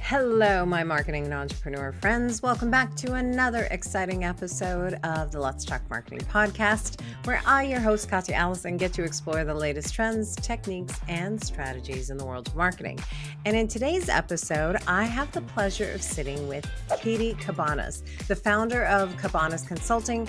Hello, my marketing and entrepreneur friends. Welcome back to another exciting episode of the Let's Talk Marketing podcast, where I, your host, Katie Cabanas, get to explore the latest trends, techniques, and strategies in the world of marketing. And in today's episode, I have the pleasure of sitting with Katie Cabanas, the founder of Cabanas Consulting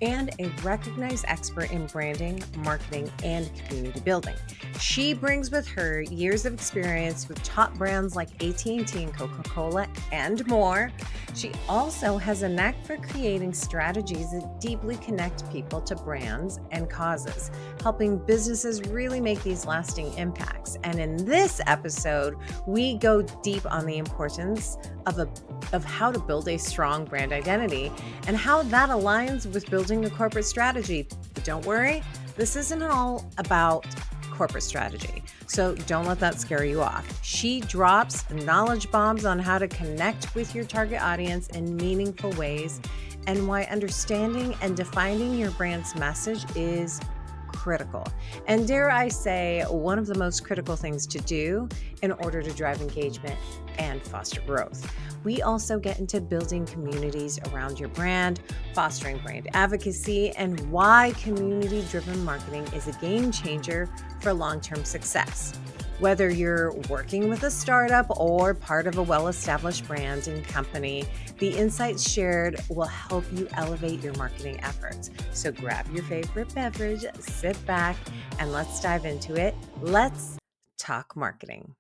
and a recognized expert in branding, marketing, and community building. She brings with her years of experience with top brands like AT&T and Coca-Cola and more. She also has a knack for creating strategies that deeply connect people to brands and causes, helping businesses really make these lasting impacts. And in this episode, we go deep on the importance of how to build a strong brand identity and how that aligns with building a corporate strategy. But don't worry, this isn't all about corporate strategy. So don't let that scare you off. She drops knowledge bombs on how to connect with your target audience in meaningful ways and why understanding and defining your brand's message is critical. And dare I say, one of the most critical things to do in order to drive engagement and foster growth. We also get into building communities around your brand, fostering brand advocacy, and why community-driven marketing is a game changer for long-term success. Whether you're working with a startup or part of a well-established brand and company, the insights shared will help you elevate your marketing efforts. So grab your favorite beverage, sit back, and let's dive into it. Let's talk marketing.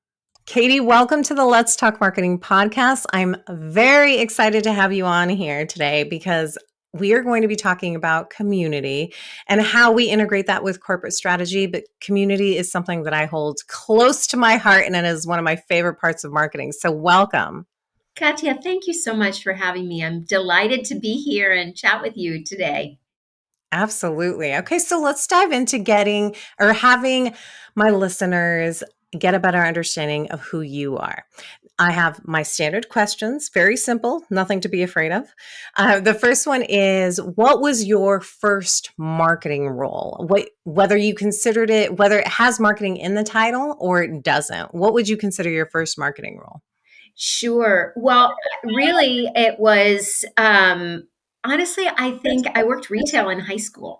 Katie, welcome to the Let's Talk Marketing podcast. I'm very excited to have you on here today because we are going to be talking about community and how we integrate that with corporate strategy. But community is something that I hold close to my heart, and it is one of my favorite parts of marketing. So welcome. Katya, thank you so much for having me. I'm delighted to be here and chat with you today. Absolutely. Okay, so let's dive into having my listeners get a better understanding of who you are. I have my standard questions, very simple, nothing to be afraid of. The first one is, what was your first marketing role? Whether you considered it, whether it has marketing in the title or it doesn't, what would you consider your first marketing role? Sure. Well, really, it was honestly, I think I worked retail in high school.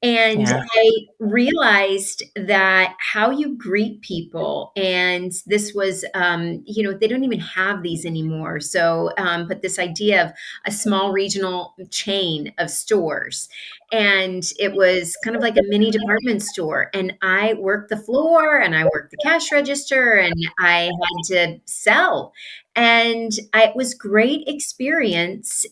And Yeah. I realized that how you greet people, and this was, they don't even have these anymore. So, but this idea of a small regional chain of stores, and it was kind of like a mini department store. And I worked the floor and I worked the cash register and I had to sell. And it was great experience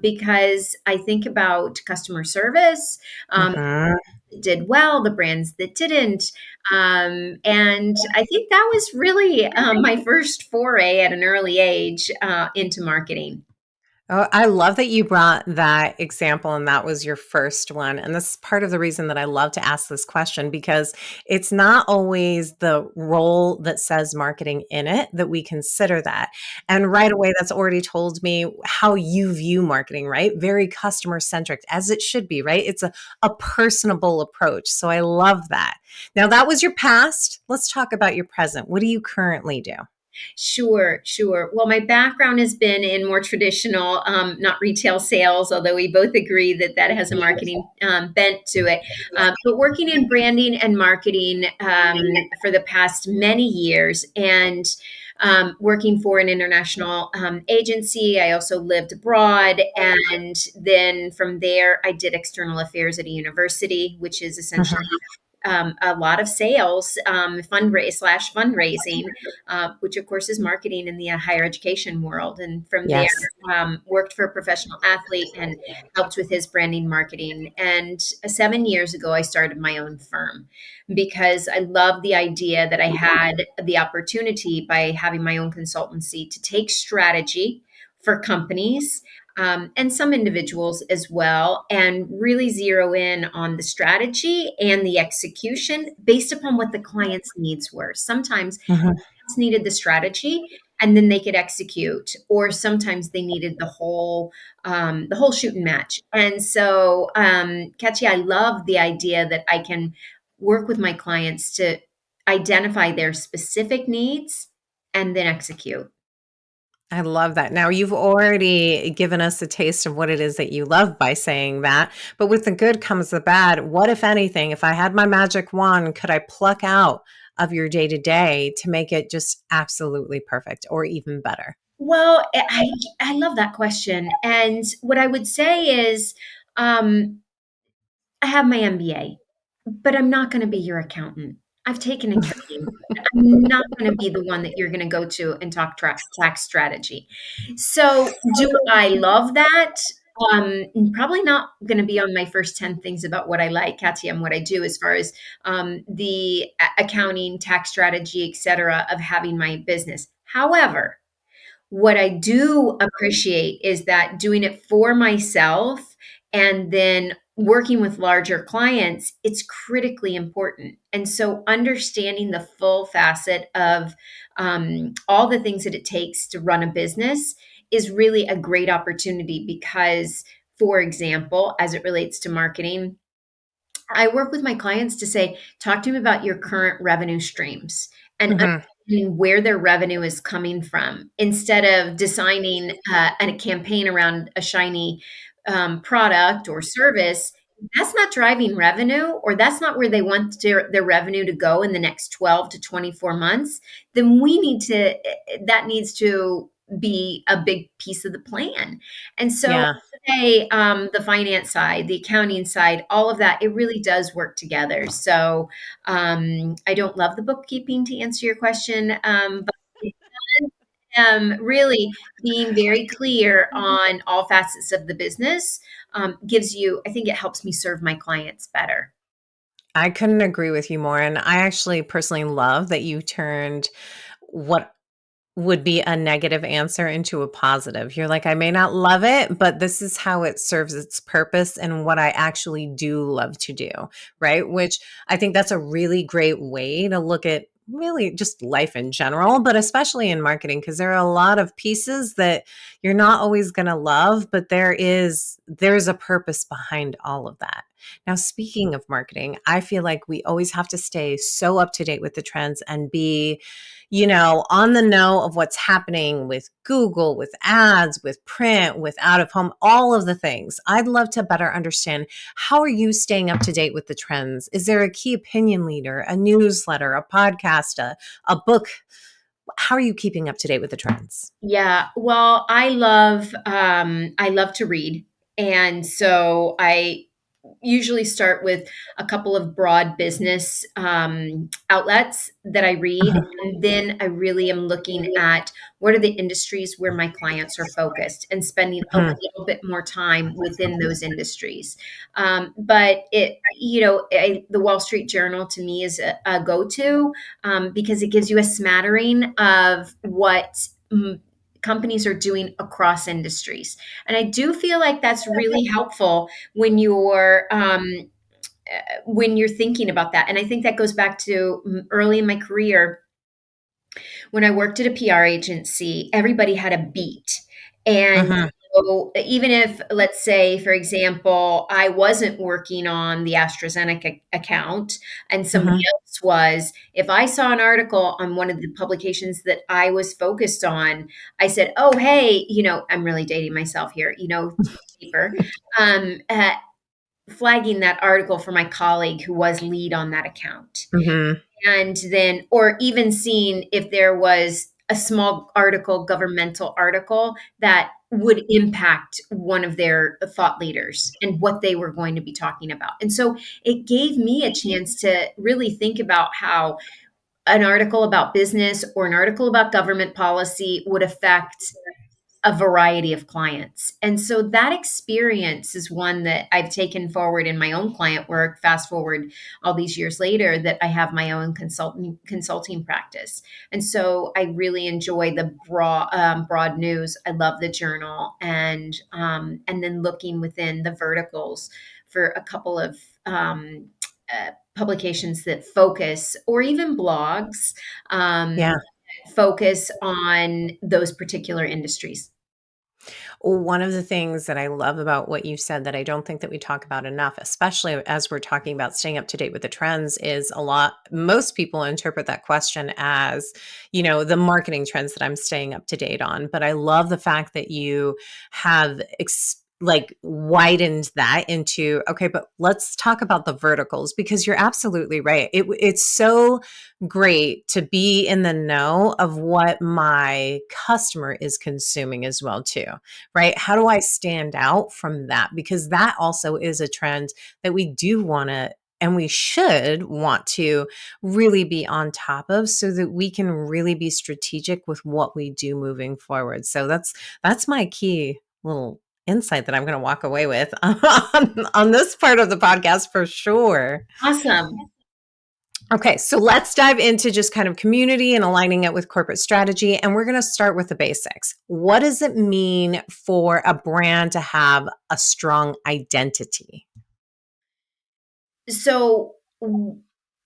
because I think about customer service. Mhm. Did well, the brands that didn't. And I think that was really my first foray at an early age into marketing. Oh, I love that you brought that example and that was your first one. And this is part of the reason that I love to ask this question because it's not always the role that says marketing in it that we consider that. And right away, that's already told me how you view marketing, right? Very customer centric, as it should be, right? It's a personable approach. So I love that. Now, that was your past. Let's talk about your present. What do you currently do? Sure, sure. Well, my background has been in more traditional, not retail sales, although we both agree that that has a marketing bent to it. But working in branding and marketing for the past many years and working for an international agency. I also lived abroad. And then from there, I did external affairs at a university, which is essentially a lot of sales, fundraising, which of course is marketing in the higher education world. And from there, Yes. worked for a professional athlete and helped with his branding marketing. And 7 years ago, I started my own firm because I love the idea that I had the opportunity by having my own consultancy to take strategy for companies and some individuals as well, and really zero in on the strategy and the execution based upon what the client's needs were. Sometimes Mhm. clients needed the strategy and then they could execute, or sometimes they needed the whole shoot and match. And so, Katya, I love the idea that I can work with my clients to identify their specific needs and then execute. I love that. Now, you've already given us a taste of what it is that you love by saying that, but with the good comes the bad. What, if anything, if I had my magic wand, could I pluck out of your day to day to make it just absolutely perfect or even better? Well, I love that question, and what I would say is, um, I have my MBA, but I'm not gonna be your accountant. I've taken a training. I'm not gonna be the one that you're gonna go to and talk tax strategy. So, do I love that? Probably not gonna be on my first 10 things about what I like, Katia, and what I do as far as, the accounting, tax strategy, etcetera, of having my business. However, what I do appreciate is that doing it for myself and then working with larger clients, it's critically important. And so understanding the full facet of all the things that it takes to run a business is really a great opportunity because, for example, as it relates to marketing, I work with my clients to say, talk to me about your current revenue streams and Hmm. understanding where their revenue is coming from instead of designing a campaign around a shiny product or service. That's not driving revenue, or that's not where they want their revenue to go in the next 12 to 24 months. Then that needs to be a big piece of the plan. And so Yeah. say, the finance side, the accounting side, all of that, it really does work together. So, I don't love the bookkeeping to answer your question, but really being very clear on all facets of the business gives you, I think it helps me serve my clients better. I couldn't agree with you more. And I actually personally love that you turned what would be a negative answer into a positive. You're like, I may not love it, but this is how it serves its purpose and what I actually do love to do, right? Which I think that's a really great way to look at really just life in general, but especially in marketing, because there are a lot of pieces that you're not always going to love, but there's a purpose behind all of that. Now, speaking of marketing, I feel like we always have to stay so up to date with the trends and be on the know of what's happening with Google, with ads, with print, with out of home, all of the things. I'd love to better understand, how are you staying up to date with the trends? Is there a key opinion leader, a newsletter, a podcast, a book? How are you keeping up to date with the trends? Yeah, well, I love to read, and so I usually start with a couple of broad business outlets that I read. Mhm. And then I really am looking at what are the industries where my clients are focused and spending a Mhm. little bit more time within those industries. But the Wall Street Journal to me is a go to because it gives you a smattering of what. Companies are doing across industries. And I do feel like that's really helpful when you're thinking about that. And I think that goes back to early in my career when I worked at a PR agency. Everybody had a beat. And Mhm. so even if, let's say, for example, I wasn't working on the AstraZeneca account and somebody Mhm. else was, if I saw an article on one of the publications that I was focused on, I said, oh, hey, I'm really dating myself here, paper. Um, uh, Flagging that article for my colleague who was lead on that account. Mhm. And then, or even seeing if there was a small article, governmental article, that would impact one of their thought leaders and what they were going to be talking about. And so it gave me a chance to really think about how an article about business or an article about government policy would affect a variety of clients. And so that experience is one that I've taken forward in my own client work. Fast forward all these years later, that I have my own consulting practice. And so I really enjoy the broad news. I love the journal, and then looking within the verticals for a couple of publications that focus, or even blogs, Yeah. focus on those particular industries. One of the things that I love about what you said that I don't think that we talk about enough, especially as we're talking about staying up to date with the trends, is most people interpret that question as, the marketing trends that I'm staying up to date on. But I love the fact that you have like widened that into, okay, but let's talk about the verticals, because you're absolutely right. It's so great to be in the know of what my customer is consuming as well too, right? How do I stand out from that? Because that also is a trend that we do want to and we should want to really be on top of, so that we can really be strategic with what we do moving forward. So that's my key little insight that I'm going to walk away with on this part of the podcast for sure. Awesome. Okay, so let's dive into just kind of community and aligning it with corporate strategy. And we're going to start with the basics. What does it mean for a brand to have a strong identity? So,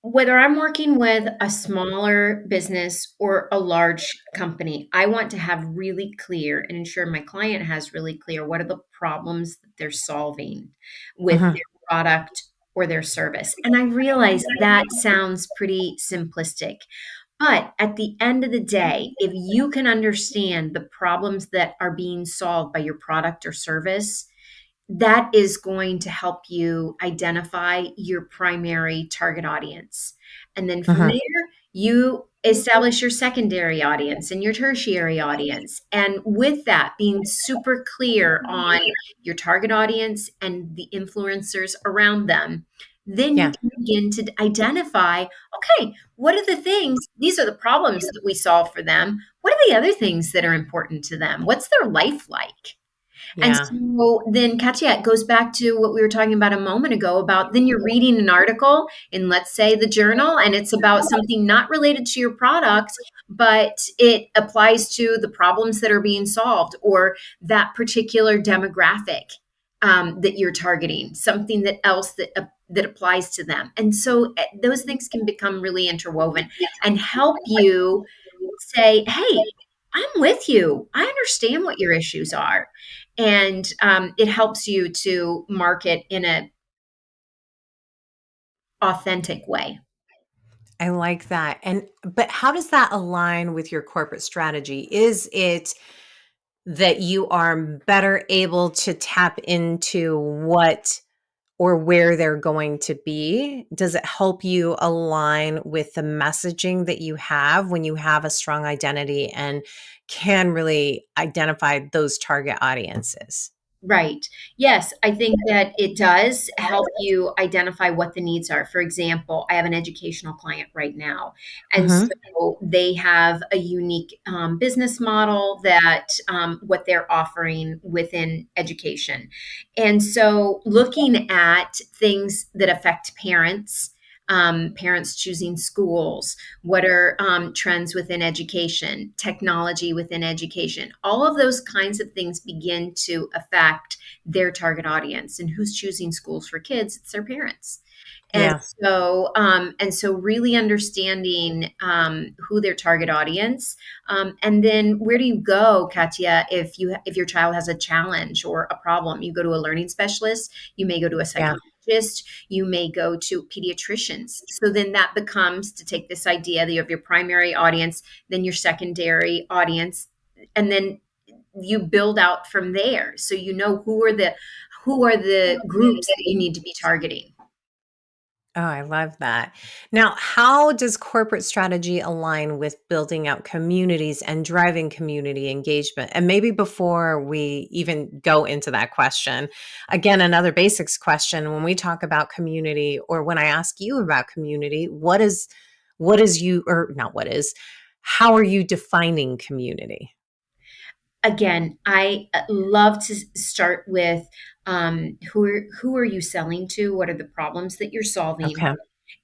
whether I'm working with a smaller business or a large company, I want to have really clear and ensure my client has really clear what are the problems that they're solving with Mhm. their product or their service. And I realize that sounds pretty simplistic. But at the end of the day, if you can understand the problems that are being solved by your product or service, that is going to help you identify your primary target audience. And then from Mhm. there, you establish your secondary audience and your tertiary audience. And with that, being super clear on your target audience and the influencers around them, then you Yeah. can begin to identify, okay, what are the things? These are the problems that we solve for them. What are the other things that are important to them? What's their life like? And Yeah. so then, Katya, it goes back to what we were talking about a moment ago about then you're reading an article in, let's say, the journal, and it's about something not related to your product, but it applies to the problems that are being solved or that particular demographic that you're targeting, something that else that applies to them. And so those things can become really interwoven and help you say, hey, I'm with you. I understand what your issues are. And it helps you to market in a authentic way. I like that. But how does that align with your corporate strategy? Is it that you are better able to tap into what or where they're going to be? Does it help you align with the messaging that you have when you have a strong identity and can really identify those target audiences? Right. Yes, I think that it does help you identify what the needs are. For example, I have an educational client right now. And Mhm. so they have a unique business model that what they're offering within education. And so looking at things that affect parents, parents choosing schools, what are trends within education, technology within education, all of those kinds of things begin to affect their target audience. And who's choosing schools for kids? It's their parents. And Yeah. so really understanding who their target audience, and then where do you go, Katya, if your child has a challenge or a problem? You go to a learning specialist. You may go to a Yeah. psychologist. You may go to pediatricians. So then that becomes, to take this idea that you have your primary audience, then your secondary audience, and then you build out from there. So you know who are the groups that you need to be targeting. Oh, I love that. Now, how does corporate strategy align with building out communities and driving community engagement? And maybe before we even go into that question, again, another basics question, when we talk about community, or when I ask you about community, what is you or not what is, how are you defining community? Again, I love to start with who are you selling to? What are the problems that you're solving? Okay.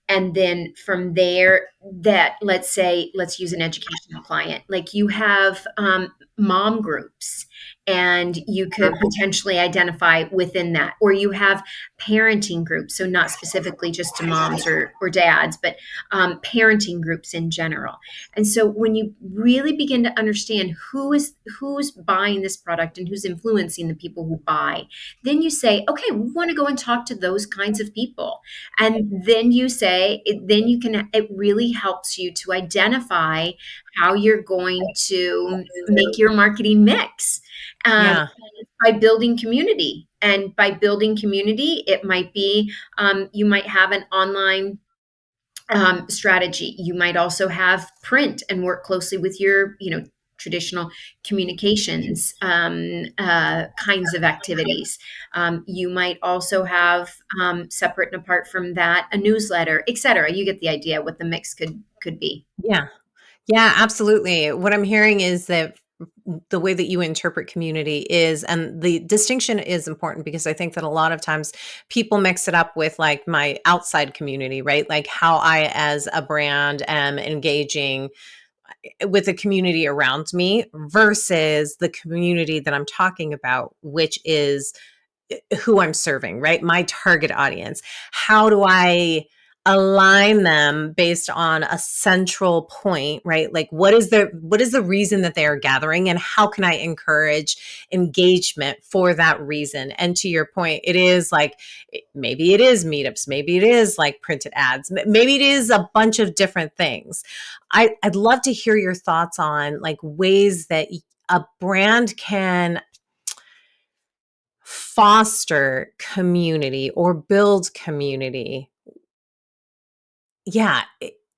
And then from there, that, let's say, let's use an educational client, like you have mom groups, and you could potentially identify within that, or you have parenting groups, so not specifically just to moms or dads, but parenting groups in general. And so when you really begin to understand who's buying this product and who's influencing the people who buy, then you say, okay, we want to go and talk to those kinds of people. And then you say, then you can, it really helps you to identify how you're going to make your marketing mix, um, Yeah. by building community. And by building community, it might be, you might have an online strategy. You might also have print and work closely with your, traditional communications kinds of activities. You might also have, separate and apart from that, a newsletter, et cetera. You get the idea what the mix could be. Yeah. Yeah, absolutely. What I'm hearing is that the way that you interpret community is, and the distinction is important because I think that a lot of times people mix it up with like my outside community, right? Like how I, as a brand, am engaging with the community around me versus the community that I'm talking about, which is who I'm serving, right? My target audience. How do I align them based on a central point, right? Like what is the reason that they are gathering and how can I encourage engagement for that reason? And to your point, it is like maybe it is meetups, maybe it is like printed ads, maybe it is a bunch of different things. I'd love to hear your thoughts on like ways that a brand can foster community or build community. Yeah,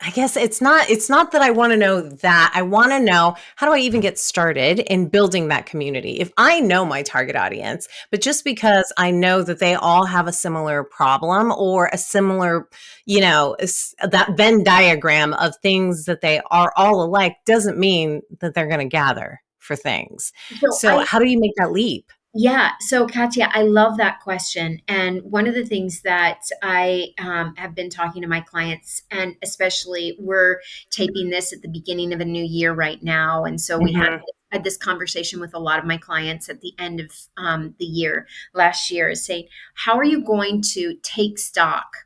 I guess it's not that I want to know that. I want to know how do I even get started in building that community? If I know my target audience, but just because I know that they all have a similar problem or a similar, that Venn diagram of things that they are all alike doesn't mean that they're going to gather for things. So So, how do you make that leap? Yeah. So, Katya, I love that question. And one of the things that I have been talking to my clients, and especially we're taping this at the beginning of a new year right now. And so we Mhm. had this conversation with a lot of my clients at the end of the year last year, is saying, how are you going to take stock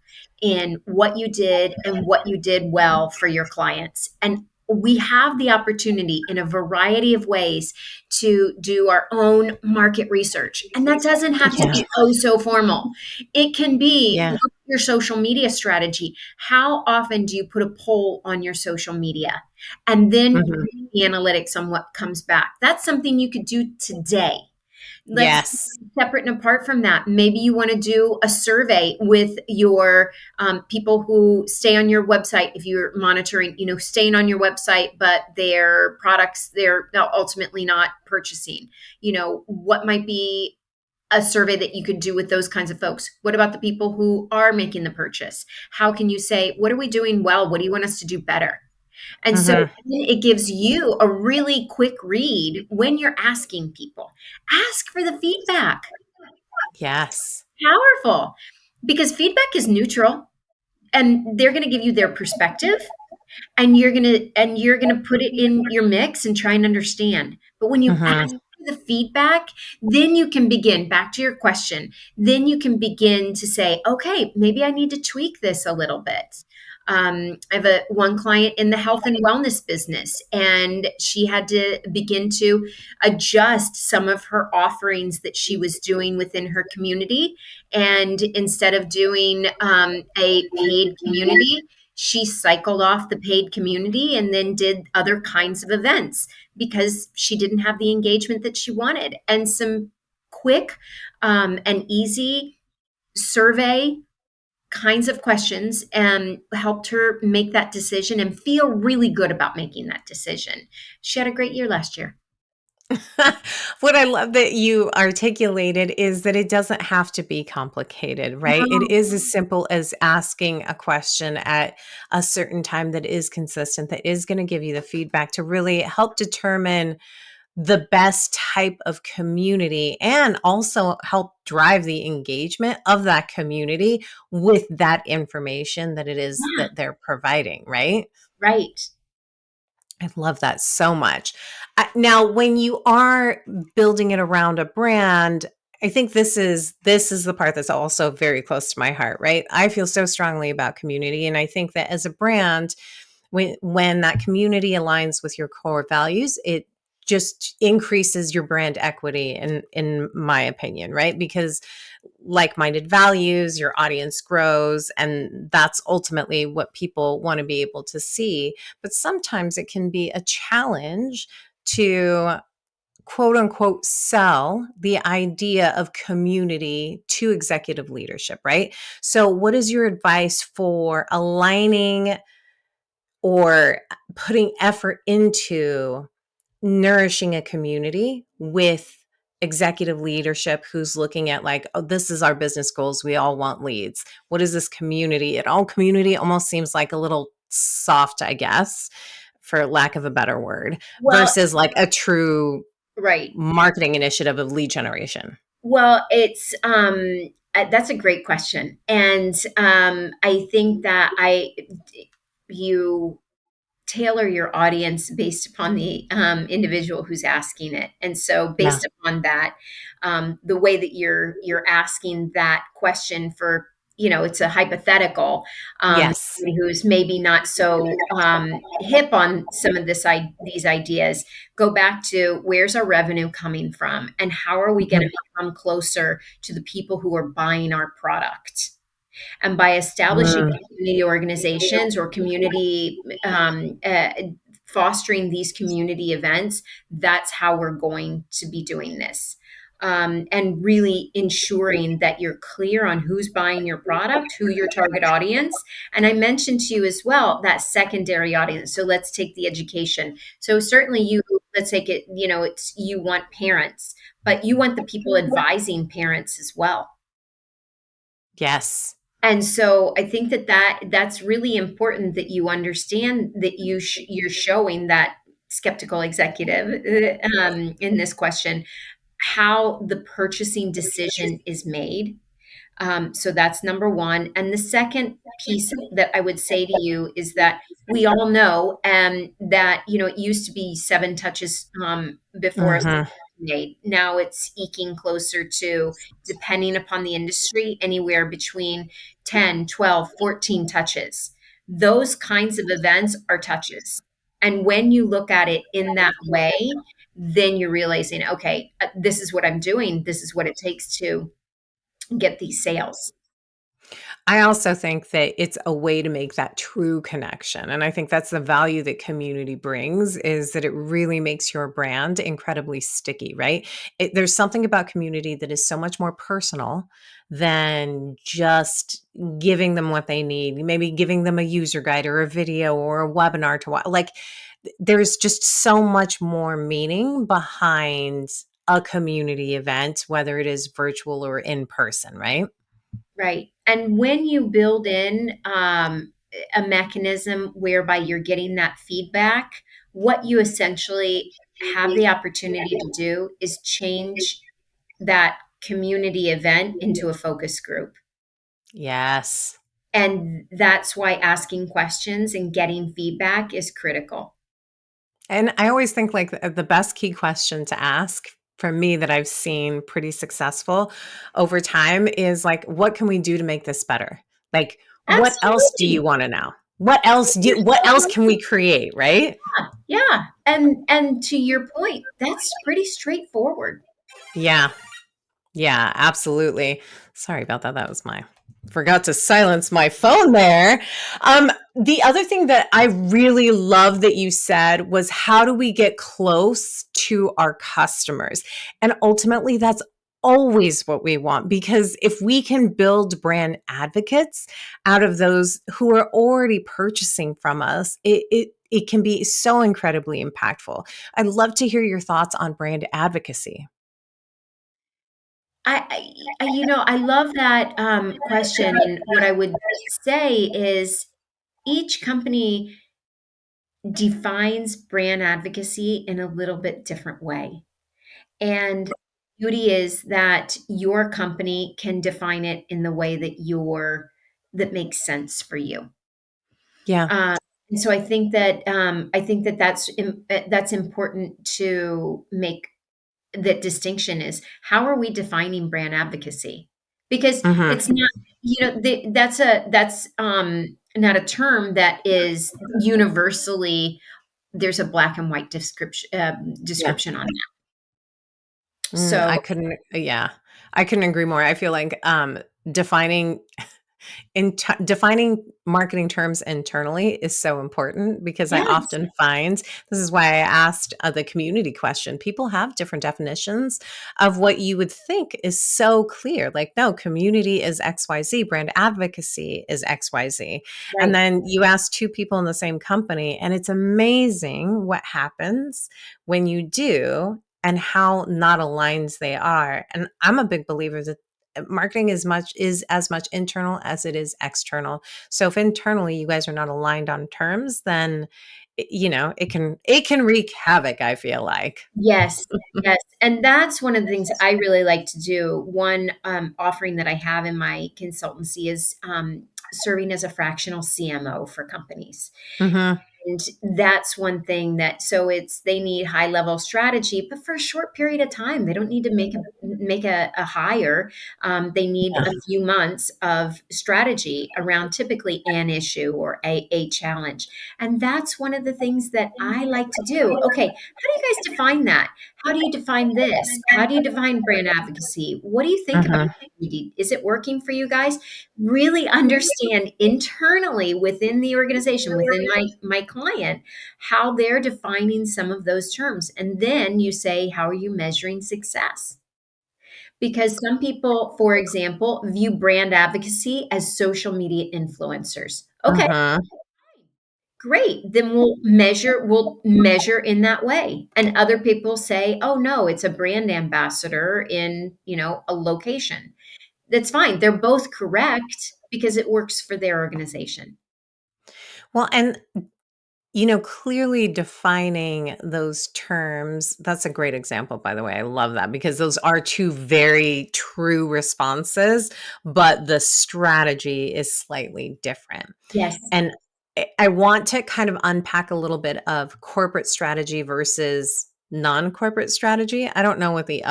in what you did and what you did well for your clients? And we have the opportunity in a variety of ways to do our own market research. And that doesn't have to Yeah. be oh so formal. It can be, Yeah. look at your social media strategy. How often do you put a poll on your social media? And then Mhm. the analytics on what comes back. That's something you could do today. Let's, Yes. separate and apart from that, maybe you want to do a survey with your people who stay on your website. If you're monitoring, staying on your website, but their products they're ultimately not purchasing. What might be a survey that you could do with those kinds of folks? What about the people who are making the purchase? How can you say, what are we doing well? What do you want us to do better? And so Mhm. it gives you a really quick read when you're asking people. Ask for the feedback. Yes. Powerful. Because feedback is neutral, and they're going to give you their perspective, and you're going to put it in your mix and try and understand. But when you ask Mhm. for the feedback, then you can begin, back to your question, then you can begin to say, okay, maybe I need to tweak this a little bit. I have one client in the health and wellness business, and she had to begin to adjust some of her offerings that she was doing within her community. And instead of doing a paid community, she cycled off the paid community and then did other kinds of events because she didn't have the engagement that she wanted. And some quick and easy survey kinds of questions helped her make that decision and feel really good about making that decision. She had a great year last year. What I love that you articulated is that it doesn't have to be complicated, right? It is as simple as asking a question at a certain time that is consistent, that is going to give you the feedback to really help determine the best type of community and also help drive the engagement of that community with that information that it is Yeah, that they're providing, right? right. I love that so much. Now, when you are building it around a brand, I think this is the part that's also very close to my heart, right? I feel so strongly about community, and I think that as a brand, when that community aligns with your core values, it just increases your brand equity in my opinion, right? Because like-minded values, your audience grows, and that's ultimately what people want to be able to see. But sometimes it can be a challenge to quote unquote sell the idea of community to executive leadership, right? So what is your advice for aligning or putting effort into nourishing a community with executive leadership who's looking at like, oh, this is our business goals, we all want leads, what is this community? It all community almost seems like a little soft, I guess, for lack of a better word, Well, versus like a true right. marketing initiative of lead generation. Well, it's that's a great question, and I think that I you tailor your audience based upon the individual who's asking it, and so Yeah. based upon that, the way that you're asking that question for, it's a hypothetical, Yes. somebody who's maybe not so hip on some of these ideas. Go back to, where's our revenue coming from, and how are we going to Mhm. become closer to the people who are buying our product? And by establishing Mm. community organizations or community fostering these community events, that's how we're going to be doing this. And really ensuring that you're clear on who's buying your product, who your target audience. And I mentioned to you as well that secondary audience. So let's take the education. So certainly let's take it, it's, you want parents, but you want the people advising parents as well. Yes. And so I think that's really important, that you understand that you're showing that skeptical executive in this question how the purchasing decision is made. So that's number one. And the second piece that I would say to you is that we all know that, it used to be seven touches before a sale Hmm. was made. Now it's eking closer to, depending upon the industry, anywhere between 10, 12, 14 touches. Those kinds of events are touches. And when you look at it in that way, then you're realizing, okay, this is what I'm doing. This is what it takes to get these sales. I also think that it's a way to make that true connection. And I think that's the value that community brings, is that it really makes your brand incredibly sticky, right? There's something about community that is so much more personal than just giving them what they need, maybe giving them a user guide or a video or a webinar to watch. Like there's just so much more meaning behind a community event, whether it is virtual or in person, right? Right. And when you build in a mechanism whereby you're getting that feedback, what you essentially have the opportunity to do is change that community event into a focus group. Yes. And that's why asking questions and getting feedback is critical. And I always think like the best key question to ask for me that I've seen pretty successful over time is like, what can we do to make this better? Like, what else do you Absolutely. want to know? What else can we create, right? Yeah. And to your point, that's pretty straightforward. Yeah. Yeah, absolutely. Sorry about that. That was my forgot to silence my phone there. The other thing that I really love that you said was, how do we get close to our customers? And ultimately that's always what we want, because if we can build brand advocates out of those who are already purchasing from us, it can be so incredibly impactful. I'd love to hear your thoughts on brand advocacy. I love that question. And what I would say is, each company defines brand advocacy in a little bit different way. And beauty is that your company can define it in the way that makes sense for you. Yeah. And so I think that that's important to make. That distinction is, how are we defining brand advocacy? Because Hmm. it's not, that's not a term that is universally, there's a black and white Yeah. description on that. I So couldn't, yeah, I couldn't agree more. I feel like defining defining marketing terms internally is so important because I yes, often find this is why I asked the community question. People have different definitions of what you would think is so clear. Like, no, community is XYZ, brand advocacy is XYZ. And right. then you ask two people in the same company, and it's amazing what happens when you do and how not aligned they are. And I'm a big believer that marketing is as much internal as it is external. So if internally you guys are not aligned on terms, then it can wreak havoc, I feel like. Yes, yes, and that's one of the things I really like to do. One, offering that I have in my consultancy is, serving as a fractional CMO for companies. Mhm. And that's one thing that, so it's, they need high level strategy, but for a short period of time. They don't need to make a hire. They need Yeah. a few months of strategy around typically an issue or a challenge. And that's one of the things that I like to do. Okay, how do you guys define that? How do you define this? How do you define brand advocacy? What do you think about Mhm. it? Is it working for you guys? Really understand internally within the organization, within my client, how they're defining some of those terms. And then you say, how are you measuring success? Because some people, for example, view brand advocacy as social media influencers. Okay, Mhm. great. Then we'll measure in that way. And other people say, oh no, it's a brand ambassador in, a location. That's fine. They're both correct because it works for their organization. Well, and clearly defining those terms, that's a great example, by the way. I love that because those are two very true responses, but the strategy is slightly different. Yes. And I want to kind of unpack a little bit of corporate strategy versus non-corporate strategy. I don't know what the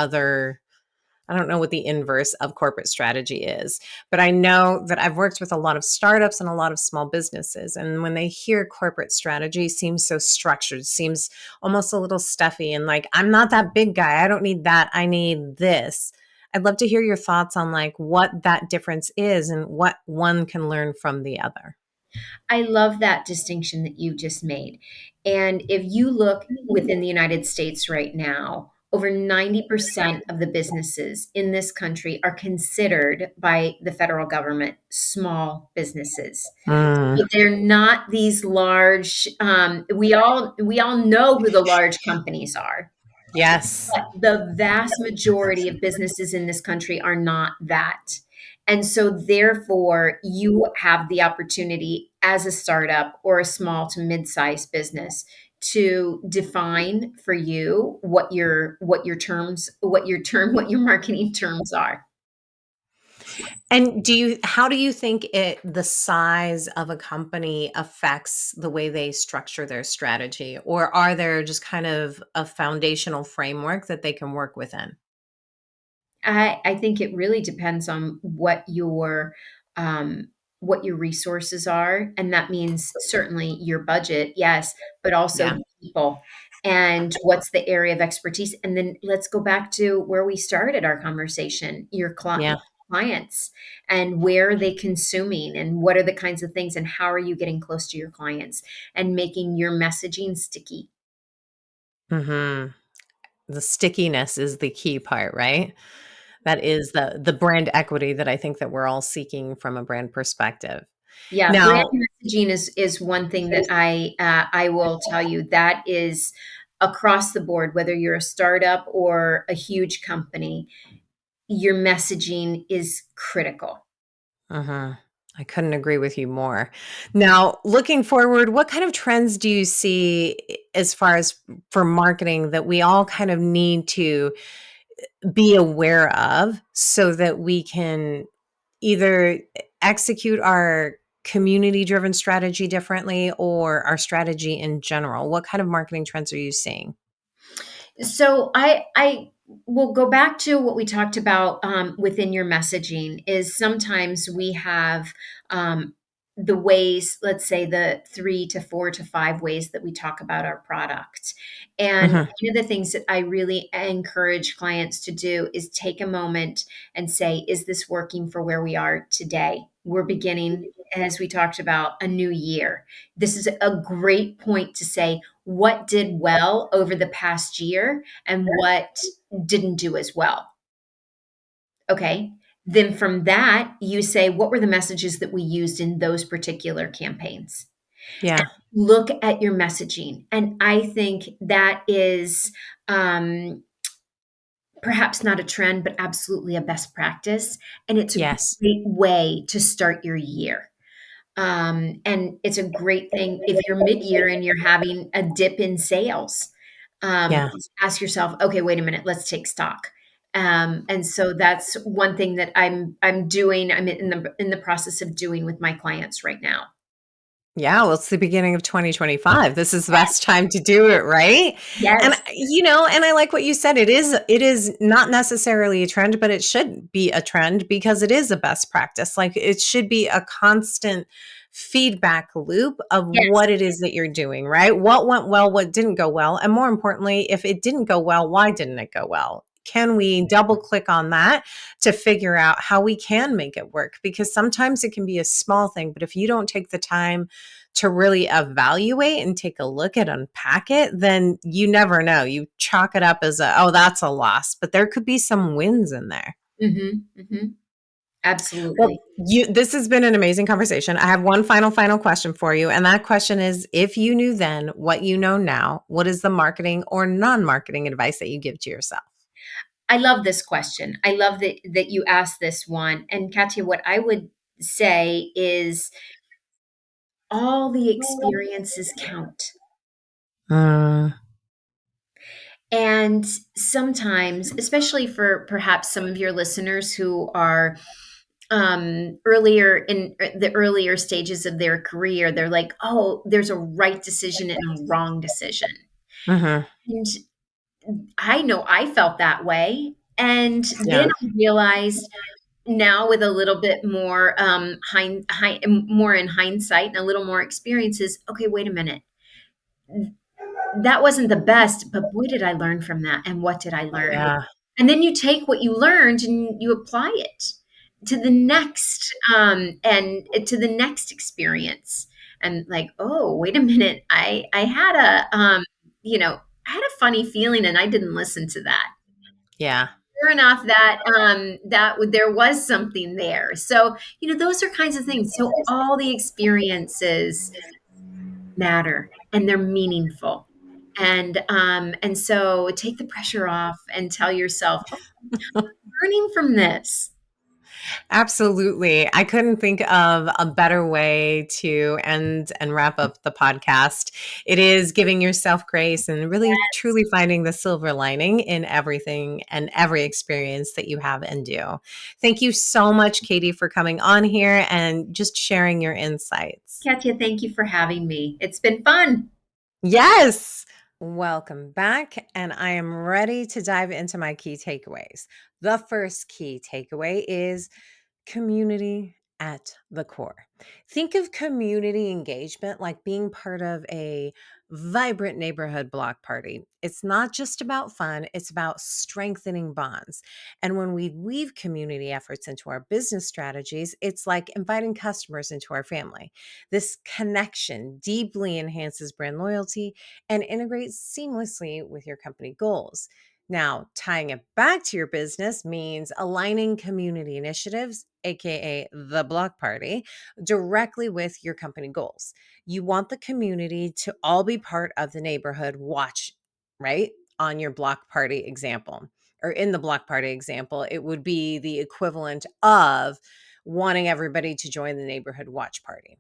inverse of corporate strategy is, but I know that I've worked with a lot of startups and a lot of small businesses. And when they hear corporate strategy, seems so structured, seems almost a little stuffy and like, I'm not that big guy. I don't need that. I need this. I'd love to hear your thoughts on like what that difference is and what one can learn from the other. I love that distinction that you just made. And if you look within the United States right now, over 90% of the businesses in this country are considered by the federal government small businesses. Mm, But they're not these large. We all know who the large companies are. yes. The vast majority of businesses in this country are not that. And so, therefore, you have the opportunity as a startup or a small to mid-sized business to define for you what your marketing terms are. And how do you think the size of a company affects the way they structure their strategy? Or are there just kind of a foundational framework that they can work within? I think it really depends on what your resources are, and that means certainly your budget, yes, but also Yeah. the people and what's the area of expertise. And then let's go back to where we started our conversation, Yeah. clients, and where are they consuming, and what are the kinds of things, and how are you getting close to your clients and making your messaging sticky. Hmm. The stickiness is the key part, right? That is the brand equity that I think that we're all seeking from a brand perspective. Yeah, brand Now, messaging is one thing that I will tell you that is across the board, whether you're a startup or a huge company, your messaging is critical. mhm. I couldn't agree with you more. Now, looking forward, what kind of trends do you see as far as for marketing that we all kind of need to be aware of so that we can either execute our community driven strategy differently or our strategy in general? What kind of marketing trends are you seeing? So I will go back to what we talked about within your messaging. Is sometimes we have the ways, let's say the 3 to 4 to 5 ways that we talk about our product. And Mhm. one of the things that I really encourage clients to do is take a moment and say, is this working for where we are today? We're beginning, as we talked about, a new year. This is a great point to say, what did well over the past year and what didn't do as well. Okay. Then from that, you say, what were the messages that we used in those particular campaigns? And Yeah. look at your messaging. And I think that is perhaps not a trend, but absolutely a best practice. And it's a Yes. great way to start your year. And it's a great thing if you're mid-year and you're having a dip in sales. Yeah. Ask yourself, okay, wait a minute, let's take stock. And so that's one thing that I'm doing. I'm in the process of doing with my clients right now. Yeah, well, it's the beginning of 2025. This is the best time to do it, right? And Yes, and I like what you said. It is not necessarily a trend, but it should be a trend because it is a best practice. Like it should be a constant feedback loop of yes. what it is that you're doing, right? What went well, what didn't go well, and more importantly, if it didn't go well, why didn't it go well? Can we double click on that to figure out how we can make it work? Because sometimes it can be a small thing, but if you don't take the time to really evaluate and take a look at unpack it, then you never know. You chalk it up as oh, that's a loss, but there could be some wins in there. Absolutely. Well, this has been an amazing conversation. I have one final question for you. And that question is if you knew then what you know now, what is the marketing or non marketing advice that you give to yourself? I love this question. I love that you asked this one. And Katya, what I would say is all the experiences count. Mm, And sometimes, especially for perhaps some of your listeners who are earlier in the earlier stages of their career, they're like, oh, there's a right decision and a wrong decision. hmm. And I know I felt that way. And then Yeah. I realized now with a little bit more more in hindsight and a little more experiences, okay, wait a minute, that wasn't the best, but boy, did I learn from that. And what did I learn? Yeah. And then you take what you learned and you apply it to the next and to the next experience. And like, oh, wait a minute, I had I had a funny feeling and I didn't listen to that. Yeah. Sure enough, there was something there. So those are kinds of things. So all the experiences matter and they're meaningful. And so take the pressure off and tell yourself, oh, learning from this. Absolutely. I couldn't think of a better way to end and wrap up the podcast. It is giving yourself grace and really truly finding the silver lining in everything and every experience that you have and do. Thank you so much, Katie, for coming on here and just sharing your insights. Katya, thank you for having me. It's been fun. Yes. Welcome back. And I am ready to dive into my key takeaways. The first key takeaway is community at the core. Think of community engagement like being part of a vibrant neighborhood block party. It's not just about fun, it's about strengthening bonds. And when we weave community efforts into our business strategies, it's like inviting customers into our family. This connection deeply enhances brand loyalty and integrates seamlessly with your company goals. Now, tying it back to your business means aligning community initiatives, AKA the block party, directly with your company goals. You want the community to all be part of the neighborhood watch, right? On your block party example, or in the block party example, it would be the equivalent of wanting everybody to join the neighborhood watch party.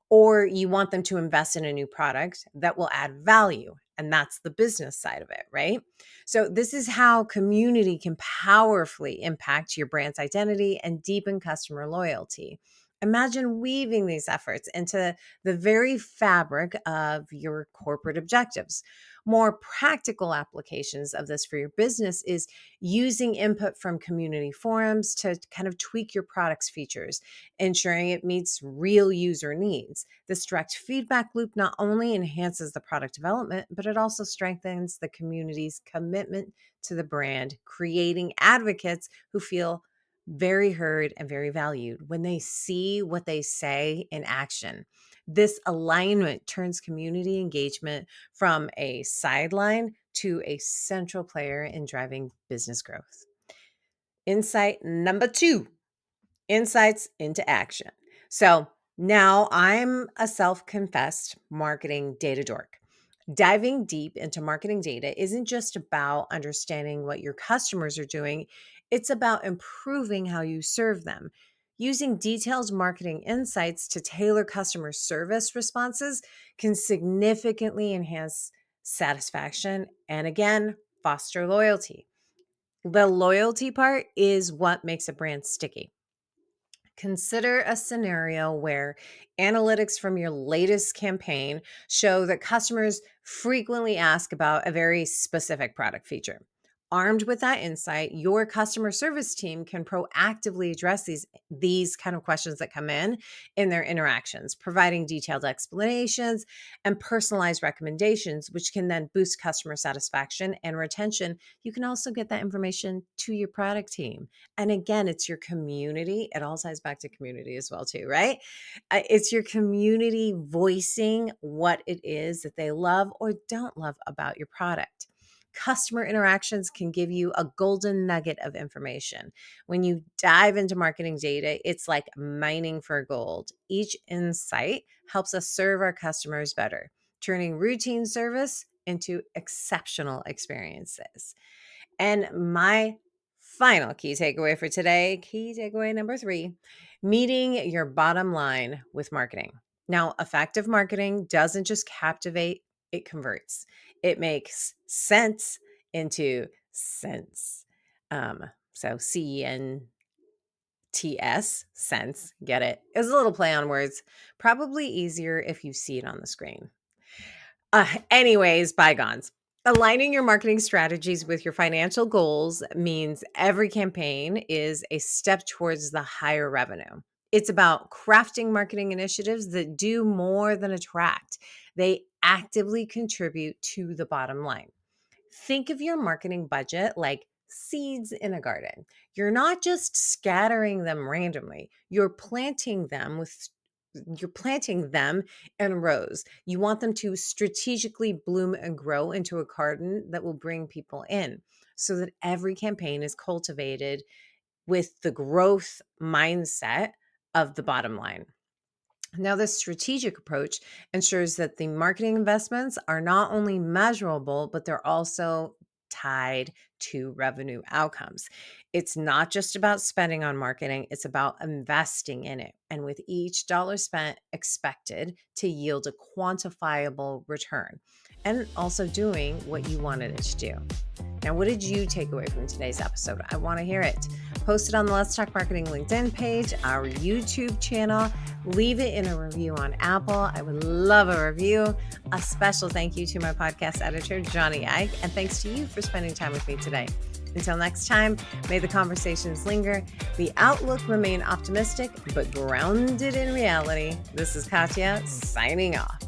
Or you want them to invest in a new product that will add value. And that's the business side of it, right? So, this is how community can powerfully impact your brand's identity and deepen customer loyalty. Imagine weaving these efforts into the very fabric of your corporate objectives. More practical applications of this for your business is using input from community forums to kind of tweak your product's features, ensuring it meets real user needs. This direct feedback loop not only enhances the product development, but it also strengthens the community's commitment to the brand, creating advocates who feel very heard and very valued when they see what they say in action. This alignment turns community engagement from a sideline to a central player in driving business growth. Insight number 2, insights into action. So now I'm a self-confessed marketing data dork. Diving deep into marketing data isn't just about understanding what your customers are doing, it's about improving how you serve them. Using detailed marketing insights to tailor customer service responses can significantly enhance satisfaction and, again, foster loyalty. The loyalty part is what makes a brand sticky. Consider a scenario where analytics from your latest campaign show that customers frequently ask about a very specific product feature. Armed with that insight, your customer service team can proactively address these kind of questions that come in their interactions, providing detailed explanations and personalized recommendations, which can then boost customer satisfaction and retention. You can also get that information to your product team. And again, it's your community. It all ties back to community as well, too, right? It's your community voicing what it is that they love or don't love about your product. Customer interactions can give you a golden nugget of information. When you dive into marketing data, it's like mining for gold. Each insight helps us serve our customers better, turning routine service into exceptional experiences. And my final key takeaway for today, key takeaway number 3, meeting your bottom line with marketing. Now, effective marketing doesn't just captivate, it converts. It makes sense into sense. So CENTS, sense, get it? It's a little play on words, probably easier if you see it on the screen. Anyways, bygones. Aligning your marketing strategies with your financial goals means every campaign is a step towards the higher revenue. It's about crafting marketing initiatives that do more than attract. They actively contribute to the bottom line. Think of your marketing budget like seeds in a garden. You're not just scattering them randomly. You're planting them in rows. You want them to strategically bloom and grow into a garden that will bring people in, so that every campaign is cultivated with the growth mindset of the bottom line. Now, this strategic approach ensures that the marketing investments are not only measurable, but they're also tied to revenue outcomes. It's not just about spending on marketing, it's about investing in it. And with each dollar spent, expected to yield a quantifiable return, and also doing what you wanted it to do. Now, what did you take away from today's episode? I want to hear it. Post it on the Let's Talk Marketing LinkedIn page, our YouTube channel. Leave it in a review on Apple. I would love a review. A special thank you to my podcast editor, Johnny Ike, and thanks to you for spending time with me today. Until next time, may the conversations linger, the outlook remain optimistic, but grounded in reality. This is Katya signing off.